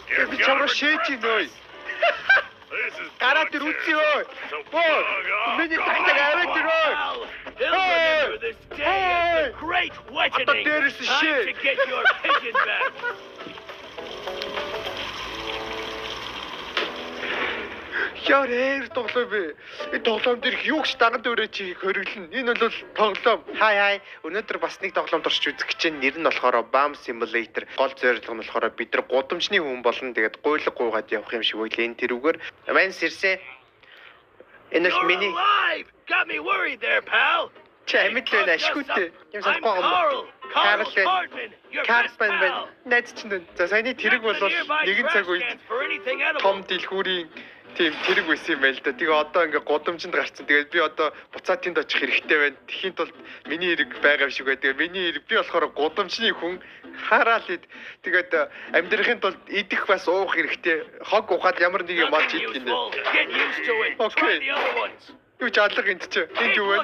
Би чамруу шээж нөө. Гараад ир үгүй өө. Миний тагтаг аваад ирөө. Great whitening. Time to get your pigeon back. Яарэ тоглоо би. Энэ тоглоом дээр юугч даганд өрөө чи хөриглөн. Энэ бол тоглоом. Хай. Өнөөдөр бас нэг тоглоом туршиж үзэх гэж байна. Нэр нь болохоор Bam Simulator. Гол зорилго нь болохоор бид нар гудамжны хүн болно. Тэгээд гуйлга гуугаад явах юм шиг үйл энэ тэрүүгээр. Мэн сэрсэ. Энэ л миний. Got me worried there, pal. Чамд л ашиггүй. Юм санахгүй юм. Карпен бэн. Найз чинь. За саяны тэрэг бол нэгэн цаг үед том дэлгүүрийн тийм тэрэг байсан юм байл да. Тэгээ одоо ингээ гудамжинд гарцсан. Тэгээд би одоо буцаад тэнд очих хэрэгтэй байна. Тэхийн тулд миний хэрэг байгаа юм шиг бай. Тэгээ миний хэрэг би болохоор гудамжны хүн хараал ид. Тэгээд амьдрахын тулд идэх бас уух хэрэгтэй. Хог ухаад ямар нэг юм олж идэх юм. Окей. Юу ч алга энд чи. Энд юу вэ?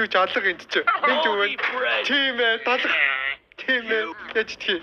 Юу ч алга энд чи. Энд юу вэ? Тийм ээ, талга. Тийм ээ. Яаж идэх юм?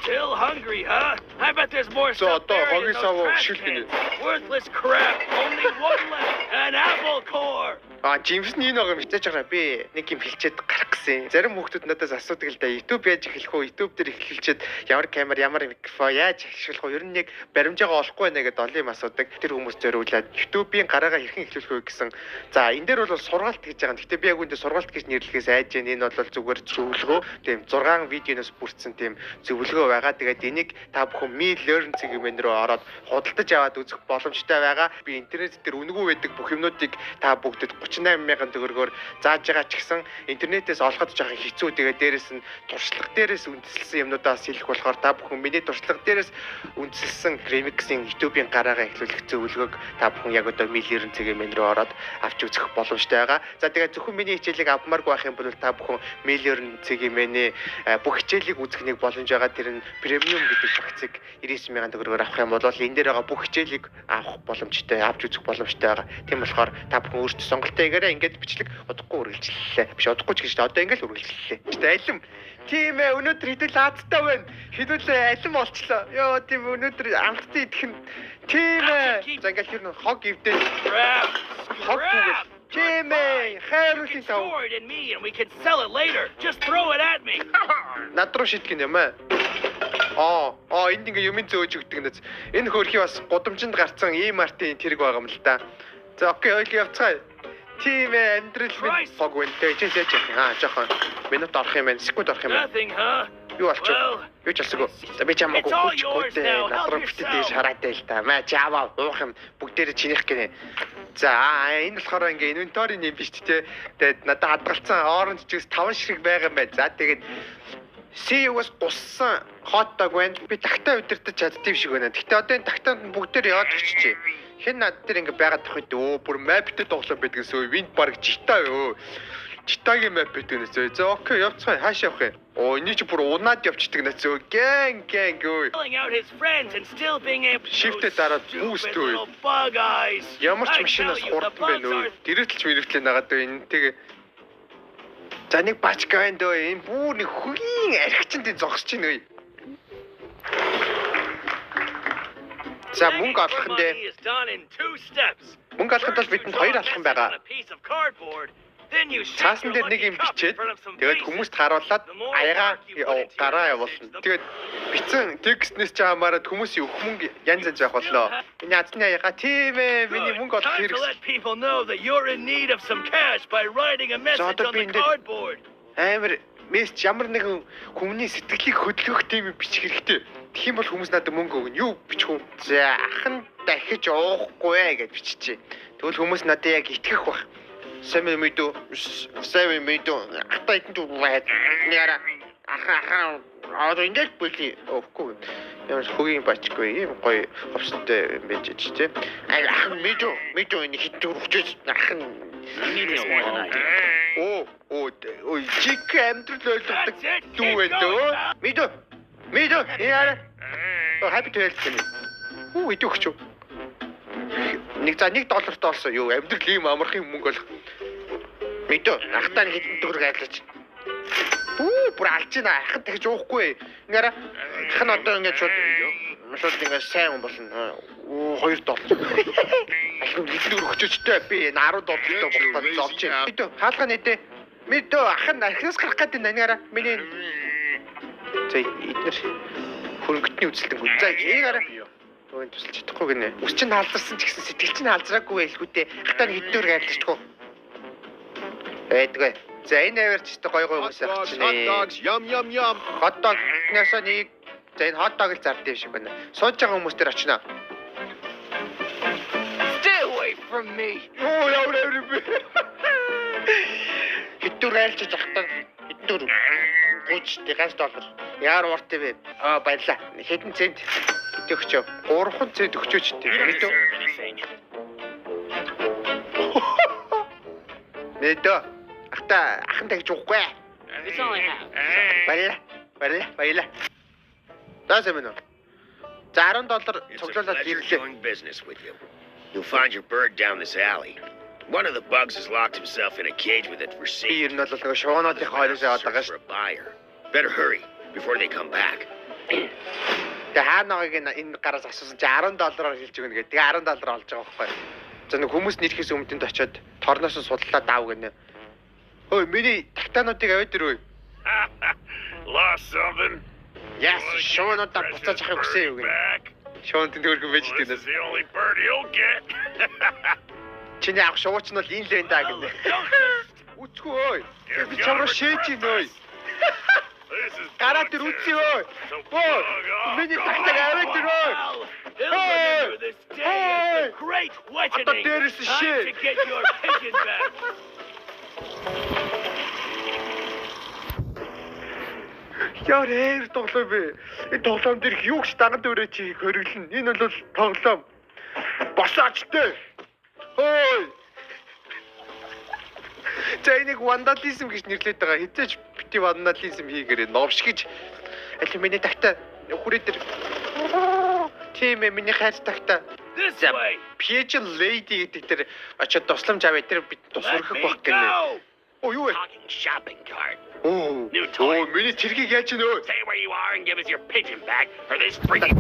Still hungry, huh? I bet there's more stuff buried in those trash cans. Worthless crap. Only one left. An apple core. Жимсний нэг юм хичээж байгаа би нэг юм хэлчихэд гарах гэсэн. Зарим хүүхдүүд надаас асуудаг л да. YouTube яаж эхлэх вэ? YouTube дээр эхлүүлчихэд ямар камер, ямар микрофон яаж ашиглах вэ? Ер нь яг баримжаагаа олохгүй байна гэдээ олон юм асуудаг. Тэр хүмүүс зориулаад YouTube-ийн гараагаа хэрхэн эхлүүлэх вэ гэсэн. За энэ дээр бол сургаалт гэж байгаа. Гэхдээ би яг үүндээ сургаалт гэж нэрлэхээс айж байна. Энэ бол зүгээр зөвлөгөө. Тийм 6 видеоноос бүрдсэн тийм зөвлөгөө байгаа. Тэгээд энийг та бүхэн Me Learn цэгийн рүү ороод худалдаж аваад үзэх боломжтой байгаа. Би интернет дээр үнэгүй байдаг бүх юмнуудыг та бүгдэд 38,000 төгрөгөөр зааж байгаа ч гэсэн интернетээс олоход жоохон хэцүү. Тэгээд дээрэс нь туршлага дээрээс үндэслэсэн юмнуудаас хэлэх болохоор та бүхэн миний туршлага дээрээс үндэслэсэн remix-ийн YouTube-ийн гараагаа эхлүүлэх зөвлөгөөг та бүхэн яг одоо Me Learn цэгийн рүү ороод авч үзэх боломжтой байгаа. За тэгээд зөвхөн миний хичээлийг авмааргүй байх юм бол та бүхэн Me Learn цэгийн бүх хичээлийг үзэх нэг боломж байгаа. Тэр нь премиум гэдэг багцыг 99,000 төгрөгөөр авах юм бол энэ дээр байгаа бүх хичээлийг авах боломжтой, авч үзэх боломжтой байгаа. Тийм болохоор та бүхэн өөрсдөө сонголтоо хийгээрэй. Ингээд бичлэг удахгүй үргэлжлэлээ. Биш удахгүй ч гэж одоо ингээд үргэлжлэлээ. Тэ алим. Тийм ээ, өнөөдөр хэдүүл аадтай байна. Хэдүүл алим болчлоо. Йоо, тийм өнөөдөр амттай идэх нь. Тийм ээ. За ингээд хэр хог ивдээ. Хог түгэл. Тийм ээ. Хайрлын тав. We can sell it later. Just throw it at me. Над руу шидэх юм аа. Энд ингээ юмын зөөж өгдөг нэз. Энэ хөрхий бас гудамжинд гарцсан E-Mart-ийн тэрэг байгаа юм л да. За окей, ойлго явцгаая. Тийм ээ, амьдрал минь фог үнтэй. Чи жоохон минут орох юм байна. Секунд орох юм байна. Юу болчих? Юу ч алсаг. За би чамаагүй хүчтэй надруу битээ шараатай л та. Маа чаваа уух юм бүгдээрээ чинийх гинэ. За энэ болохоор ингээ инвентори юм биш тээ. Тэгээд надад хадгалсан оранж жуус 5 ширхэг байгаа юм байна. За тэгээд CEO-с гуссан хот дог байна. Би тагтаа удирдах чаддсан шиг байна. Гэхдээ одоо энэ тагтаанд бүгдээр яваад очичээ. Хэн над дээр ингээ байгаад тах үү? Бүр маптэй тоглоом байдаг гэсэн. Винт баг жита юу? Житагийн мап байдаг нэсээ. За окей, явцгаая. Хааш явах юм? Энэ чи бүр унаад явчихдаг нэсээ. Гэн юу? Шифтэд дараад бүүст үү? Ямар ч машинаас хурдан байна үү? Дэрэтэлж мэрэгтлээ нагаад байна. Тэгээ за нэг бачка байна дөө. Энэ бүр нэг хөгийн архичнд зогсож байна үе. За мөнгө олох нь дээ. Мөнгө олоход бол бидэнд 2 алхам байгаа. Цаасан дээр нэг юм бичээд тэгээд хүмүүст харуулад аяга гараа явуулна. Тэгээд бичсэн текстнээс ч хамаарат хүмүүсийн өгөх мөнгө янз янз явах боллоо. Миний азны аяга тийм ээ. Миний мөнгө олох хэрэг. Амар мессеж ямар нэгэн хүмүүний сэтгэлийг хөдөлгөх тийм бичих хэрэгтэй. Тэгэх юм бол хүмүүс надад мөнгө өгнө. Юу бичих вэ? За ахын дахиж уухгүй гэж биччихье. Тэгвэл хүмүүс надад яг итгэх баг. Сэмэ мэдүү. Ахтай идэнд байна. Яра. Ахаа. Ингээд бүлий. Өөхгүй. Ямар хөгийн бачгүй юм гоё ховстой байж чи. Ахын мэдүү энэ хитүүр хүчээс ахын чик амтрал ойлгодог дүү вэ? Мэдүү. Яа. Happy to help me. Идэх ч. Нэг $1 тоолсон. Юу амьдрал ийм амархан мөнгө олох. Мэдүү. Ахтаа нэг хэдэн төгрөг айлаач. Бүр алж байна. Ахад дахиж уухгүй. Ингэра Ах нь одоо ингээд шууд ингээд сайн хүн болно. $2. Алхам хэлээр өгчөөчтэй би 10 доллартай болоход зовж байна. Мэдээ хаалга нэтэ. Мэдээ ах нь архинаас гарах гэдэг нанаараа миний за эднэр хөрөнгөтний үзэлтэн гүн. За ээгараа өөнд тусалж чадахгүй гинэ. Үс чинь хаалзарсан ч гэсэн сэтгэл чинь хаалзраагүй байлгүй дээ. Ахтаа нэг хэдээр гайлчихгүй. Эдгээ. За энэ аваарч өстө гой уусах чинь. Hot dog-наас нэг за энэ hot dog-ыг зард юм шиг байна. Сууж байгаа хүмүүс төр очино. Stay away from me. Оо яваа. Хэдээр гайлчих захтаа. Хэдээр $30 $1. Яар ууртай бэ? Баярлаа. Хэдэн цент өгчөө? 3 цент өгчөөч дээ. Мэдөө. Мэдөө. Ахын тагж уухгүй. It's all I have. Баярлаа. Даасан мөн үү? За $10 цуглуулаад ирлээ. Doing business with you. You'll find your bird down this alley. One of the bugs has locked himself in a cage with it for Би safety. ер нь бол нэг шуунуудын хоороос яваад байгаа For шүү. a buyer. Better hurry before they come back. Тэгээ хаанагийг энэ гараас асуусан чи $10 хэлж өгнө гэдэг. Тэгээ $10 олж байгаа байхгүй. За нэг хүмүүс нэрэхээс өмнөд очиод торноос нь судлаа даав гэнэ. Ой миний тактануудыг аваад ирвэ. Lost something? Яс шуунуудаа буцааж авах гэсэн юм гэнэ. Back. Шуун тэнхөргөн байж This дэнэс. is the only bird he'll get. Чиний авах шууч нь бол энэ л энэ даа гэнэ. Үцгүй ой. Би чамраа шээж ийн ой. This is Гараад ир үцээ ой. Ой. Миний тактаг аваад ир ой. He'll remember this day as the great Ата whitening. дээрээс Time to шээ. get your pigeon back. Яар ээр тоглоо бэ? Энэ тоглоом дээр юу ч дагад өрөө чи хөриглөн. Энэ бол тоглоом. Босоочтой. Ой. За энийг вандализм гэж нэрлэдэг байгаа. Хэзээ ч бити вандализм хийгээрэй. Новш гэж. Аль миний тагта хүрээ дээр. Тийм ээ миний хайр тагта. This За way. Pigeon Lady гэдэг дээр очиод тусламж авъя. Тэр бид тусрах Let me байх гэнэ. go. Oh, you were talking shopping cart. Оо. New toy. Оо миний цэргийг яаж нөө? Stay where you are and give us your pigeon back, or this freaking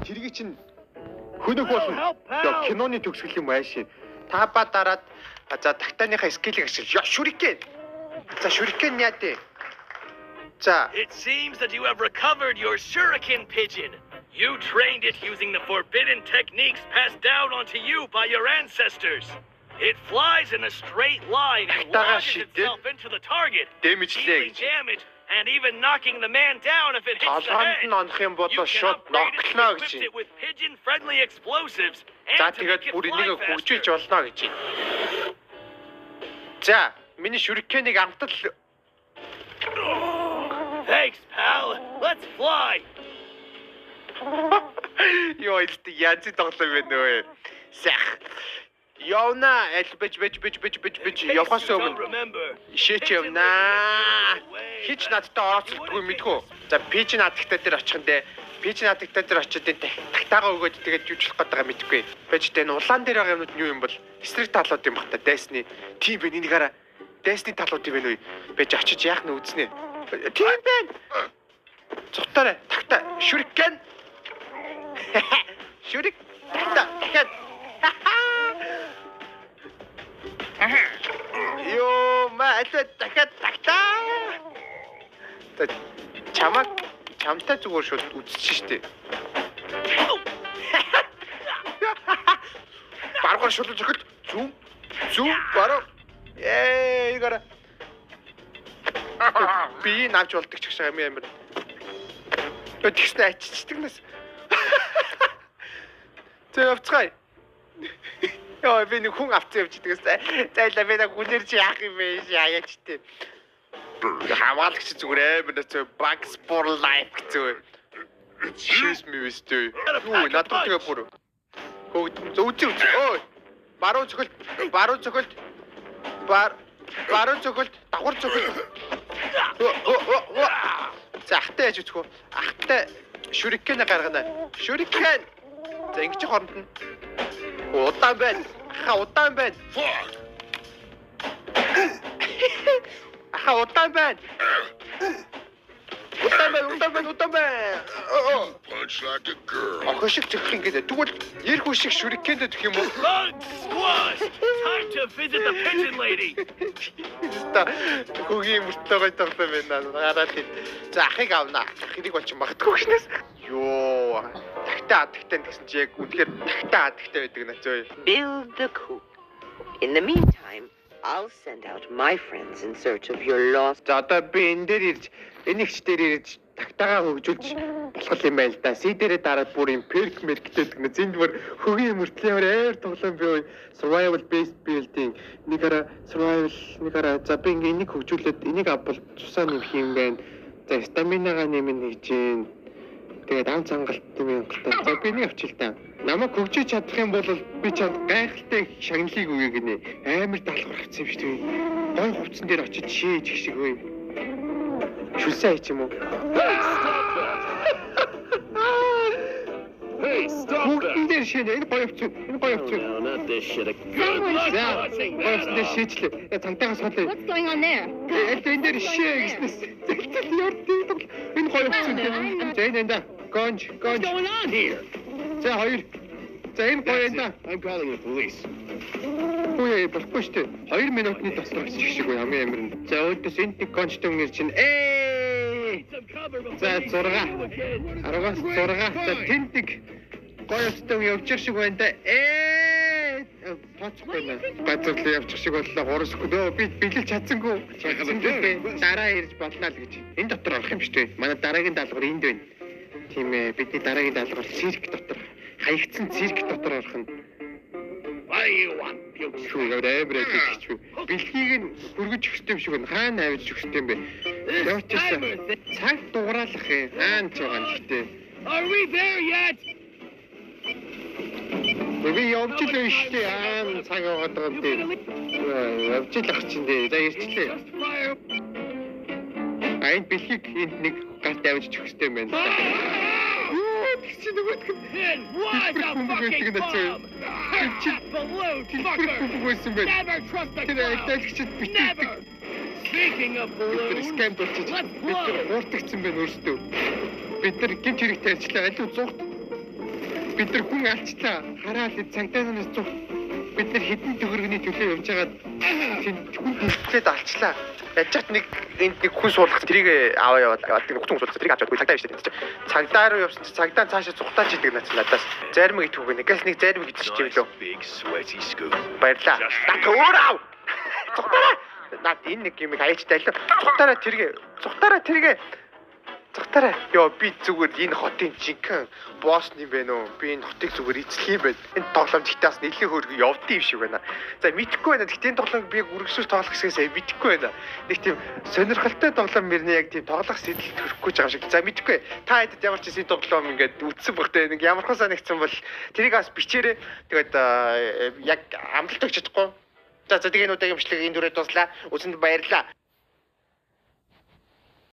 Цэргийг чинь хөнөг болно. Help, help. Яа киноны төгсгөл юм ааши. Та ба дараад за тактаныхаа скиллийг ашиглаж. Яа шүрикен. За шүрикен яа дээ. За It seems that you have recovered your shuriken pigeon. You trained it using the forbidden techniques passed down onto you by your ancestors. It flies in a straight line and launches itself into the target, дэмжлээ dealing гэж. damage and even knocking the man down if it hits the Толгойд head. нь онох юм бол You can шууд upgrade it ноглоно and гэж. equip it with pigeon-friendly explosives За and to make тэгээд it бүр fly энийг хөгжүүлж faster. болно гэж. За миний шүрикенийг амтал Thanks, pal. Let's fly. Йоо илт янз тоглоом байна вэ? Сах. Явна аль бэж явахаас Don't өмнө remember. шээч явнаа. Хич надтай орооцолдгүй мэдгүй. За пич надтай дээр очихын пич надтай дээр очиод энэ тагтаага өгөөд тэгээд жүжиглэх гээд байгаа мэдгүй. Бэж энэ улаан дээр байгаа юмнууд нь юу юм бол эсрэг талууд юм бах та дайсны. Тийм бэ энийг хараа. Дайсны талууд юм байна уу? Бэж очиж яах нь үзнэ. Тийм байна. Цогтойроо тагта шүрикэн. Шүрик тагта. Йоо маа дахиад тагта. Чамтай зүгээр шууд үзчих штеп. Баргаар шулж өгөл зүүн бараа. Игара. Би навч болдог ч гэж юм амар. Тэгснэ аччихдаг нас. Зөөцгай. Яа би нэг хүн авцсан явж идэгээс. Зайлаа би нэг хүнээр чи яах юм бэ? Яаяч тээ. Хамаалагч зүгээр амар зөв Bugs for life гэсэн. Excuse me Mr. Юу надад тэгээ бүр. Хөөд үзээ. Ой. Баруун цохилт. Баруун цохилт. Давхар цохилт. За ахтай яаж үзэх вэ? Ахтай шүрикэнэ гаргана. Шүрикен. За ингэж хооронд нь удаан байна. Удаан байна. Удаан байна. much like a girl. Охин шиг зөхөх ингээд тэгвэл ярих үе шиг шүрикэнд дэх юм уу? Bug squash! Time to visit the pigeon lady! Та хөгийн мөртлөө гоё тоглоом байна. Гараад ий. За ахыг авнаа. Хэрэг болчих магадгүй гинээс. Йоо. Тагтаа гэсэн чи яг үнэхээр тагтаа байдаг нэ зөө. Build the coop. In the meantime, I'll send out my friends in search of your lost. За одоо би энэ дээр ирж энийгч дээр ирж тагтаагаа хөгжүүлж болох юм байл да. Сидэрээ дараад бүр юм перк мерктэй гэнэ. Зэнд бүр хөгийн мөртлөө амар тоглоом бий. Survival based building. Нэгара survival нэгара за би ингээ энийг хөгжүүлээд энийг авбал цусаа нэмэх юм байна. За стаминагаа нэмэн хийж гин. Тэгээд ам цангалт юм галтаа. За би энийг авчил та. Намайг хөгжиж чадах юм бол би чамд гайхалтай шагналыг өгье гинэ. Амар даалгавар авсан юм шүү дээ. Гой хувцсан дээр очиж шээж их шиг бай. Шүлсээ хийч юм уу? Hey, stop Бүгдэн дээр шээ. Энэ гоё хувцсан. Энэ гоё хувцсан. No, not this shit. За, гоё дээр шээчлээ. Цантайгаас холоо. What's going on there? Энэ дээр шээ гэснээс. Энэ гоё хувцсан. За энэ да. Гонж. What's going on here? За хоёр. За энэ гоё энэ да. I'm calling the police. Үгүй болохгүй шүү дээ. 2 минутны дотор очиж шиг бай хамгийн амар нь. За өөдөөс энэ нэг кончтон ngэр чинь Some cover before За we 6. see you again. 10-аас 6. За тэндэг гоё өстөг явчих шиг байна да. Тооцохгүй байна. Газарлаа явчих шиг боллоо 3 секунд. Би бэлэлж чадсангүй. Дараа ирж болно л гэж. Энэ дотор орох юм шүү дээ. Манай дараагийн даалгавар энд байна. Тийм ээ. Бидний дараагийн даалгавар цирк дотор. Хаягдсан цирк дотор орох нь. What do you want? Шүүгээ дэврэж гэж. Бэлхийг нь хүргэж өгсөн юм шиг байна. Хаана авиж өгсөн юм бэ? Явчихсан. Цаг дугараалах юм. Хаана ч байгаа юм гэхдээ. Are we there yet? Би явж л байна шүү дээ. Хаана цаг яваад байгаа юм бэ? Явж л ах чинь дээ. За ирчлээ. Fire! Айн бэлхийг энд нэг галт авиж өгсөн юм байна. Чи нөгөөдг нь Then why the fucking bomb? Balloon fucker! бүгөөсөн байна. Never trust a Тэр clown! айлтгчд Never! Speaking of Тэр balloons, скам болчих. let's Бид blow! хууртагсан байна өөртөө. Бид нар гинт хэрэгтэй ажиллаа. Алив зугт. Бид нар хүн алчлаа. Хараал цагдаанараас зугт. Бид нар хэдэн төгрөгийн төлөө явж байгаад хүн хүлээд алчлаа. Ячаад нэг энд нэг хүн суулгах тэрийг аваа яваад нэг хүн суулгах тэрийг авч чадгүй цагдаа биш тийм. Цагдаа руу явсан чи цагдаа цаашаа зугтааж идэг надаас. Заримыг түүгээ нэгээс нэг заримыг идчих юм лөө. Big sweaty scoop. Баярлаа. Наад өөр ав. Зугтаараа. Наад энэ нэг юм аяжтай л. Зугтаараа тэргээ. Зугтаараа. Йоо би зүгээр энэ хотын жинхэнэ босс юм байна уу? Би энэ хотыг зүгээр эзлэх юм байна. Энэ тоглоомжтаас нэлээд хөргө явдсан юм шиг байна. За мэдхгүй байна. Гэхдээ энэ тоглоомыг би үргэлжлүүлж тоглох гэсээс мэдхгүй байна. Нэг тийм сонирхолтой тоглоом мөрний яг тийм тоглох сэтэл төрөхгүй байгаа шиг. За мэдхгүй. Та хэдэд ямар ч зүйл тоглоом ингээд үтсэн багтай нэг ямар хасаа нэгцэн бол тэрийг бас бичээрэй. Тэгээд яг амлалт өгч чадахгүй. За тэгээ энэ удаагийн бичлэг энэ дүрээд дуслаа. Үзэнд баярлалаа.